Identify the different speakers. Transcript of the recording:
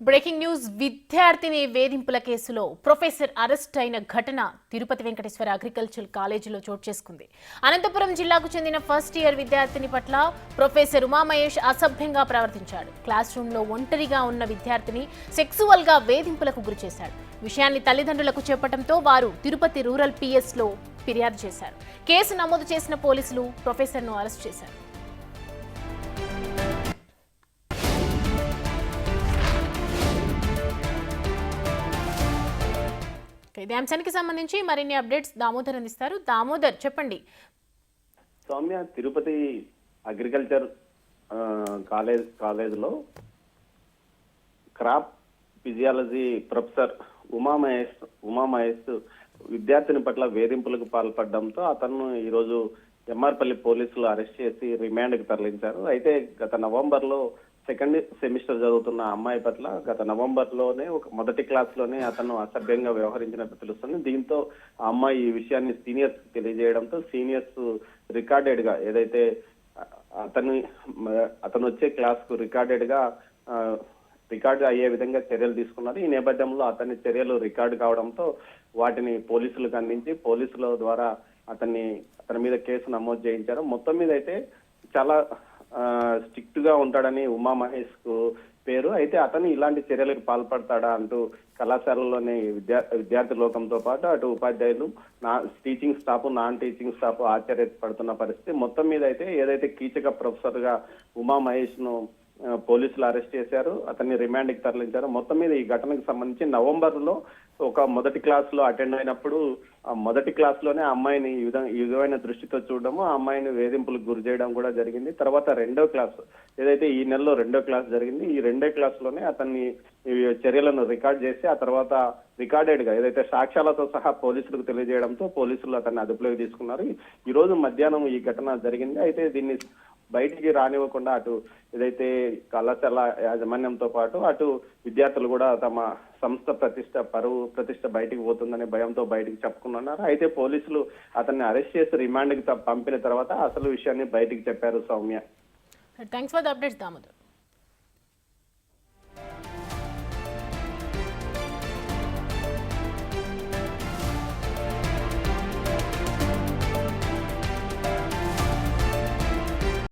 Speaker 1: Breaking news విద్యార్థిని వేధింపుల కేసులో ప్రొఫెసర్ అరెస్ట్ అయిన ఘటన తిరుపతి వెంకటేశ్వర అగ్రికల్చర్ కాలేజీలో చోటు చేసుకుంది. అనంతపురం జిల్లాకు చెందిన ఫస్ట్ ఇయర్ విద్యార్థిని పట్ల ప్రొఫెసర్ ఉమామహేష్ అసభ్యంగా ప్రవర్తించాడు. క్లాస్ రూమ్లో ఒంటరిగా ఉన్న విద్యార్థిని సెక్సువల్ గా వేధింపులకు గురిచేశాడు. విషయాన్ని తల్లిదండ్రులకు చెప్పడంతో వారు తిరుపతి రూరల్ పిఎస్లో ఫిర్యాదు చేశారు. కేసు నమోదు చేసిన పోలీసులు ప్రొఫెసర్ను అరెస్ట్ చేశారు. ఇదే అంశానికి సంబంధించి మరిన్ని అప్డేట్స్ దామోదర్ అందిస్తారు. దామోదర్, చెప్పండి.
Speaker 2: సౌమ్య, తిరుపతి అగ్రికల్చర్ కాలేజ్లో క్రాప్ ఫిజియాలజీ ప్రొఫెసర్ ఉమామహేష్ విద్యార్థిని పట్ల వేధింపులకు పాల్పడడంతో అతను ఈరోజు ఎంఆర్పల్లి పోలీసులు అరెస్ట్ చేసి రిమాండ్కి తరలించారు. అయితే గత నవంబర్లో సెకండ్ సెమిస్టర్ చదువుతున్న అమ్మాయి పట్ల గత నవంబర్లోనే మొదటి క్లాస్లోనే అతను అసభ్యంగా వ్యవహరించినట్టు తెలుస్తుంది. దీంతో ఆ అమ్మాయి ఈ విషయాన్ని సీనియర్స్ తెలియజేయడంతో సీనియర్స్ రికార్డెడ్ గా ఏదైతే అతను వచ్చే క్లాస్ కు రికార్డు అయ్యే విధంగా చర్యలు తీసుకున్నారు. ఈ నేపథ్యంలో అతని చర్యలు రికార్డు కావడంతో వాటిని పోలీసులకు అందించి పోలీసుల ద్వారా అతని మీద కేసు నమోదు చేయించారు. మొత్తం మీద అయితే చాలా స్ట్రిక్ట్ గా ఉంటాడని ఉమామహేష్ కు పేరు. అయితే అతను ఇలాంటి చర్యలకు పాల్పడతాడా అంటూ కళాశాలలోని విద్యార్థి లోకంతో పాటు అటు ఉపాధ్యాయులు, teaching staff, non teaching staff ఆశ్చర్యపడుతున్న పరిస్థితి. మొత్తం మీద అయితే ఏదైతే కీచక ప్రొఫెసర్ గా ఉమామహేష్ ను పోలీసులు అరెస్ట్ చేశారు, అతన్ని రిమాండ్ కి తరలించారు. మొత్తం మీద ఈ ఘటనకు సంబంధించి నవంబర్ లో ఒక మొదటి క్లాస్ లో అటెండ్ అయినప్పుడు ఆ మొదటి క్లాస్ లోనే ఆ అమ్మాయిని ఈ విధమైన దృష్టితో చూడడము, ఆ అమ్మాయిని వేధింపులకు గురి చేయడం కూడా జరిగింది. తర్వాత రెండో క్లాస్ ఏదైతే ఈ నెలలో రెండో క్లాస్ జరిగింది, ఈ రెండో క్లాస్ లోనే అతన్ని చర్యలను రికార్డ్ చేసి ఆ తర్వాత రికార్డెడ్ గా ఏదైతే సాక్ష్యాలతో సహా పోలీసులకు తెలియజేయడంతో పోలీసులు అతన్ని అదుపులోకి తీసుకున్నారు. ఈ రోజు మధ్యాహ్నం ఈ ఘటన జరిగింది. అయితే దీన్ని బయటికి రానివ్వకుండా అటు ఏదైతే కళాశాల యాజమాన్యంతో పాటు అటు విద్యార్థులు కూడా తమ సంస్థ పరువు ప్రతిష్ట బయటికి పోతుందనే భయంతో బయటికి చెప్పుకున్నారు. అయితే పోలీసులు అతన్ని అరెస్ట్ చేసి రిమాండ్కి పంపిన తర్వాత అసలు విషయాన్ని బయటికి చెప్పారు. Soumya,
Speaker 1: thanks for the updates Damodar.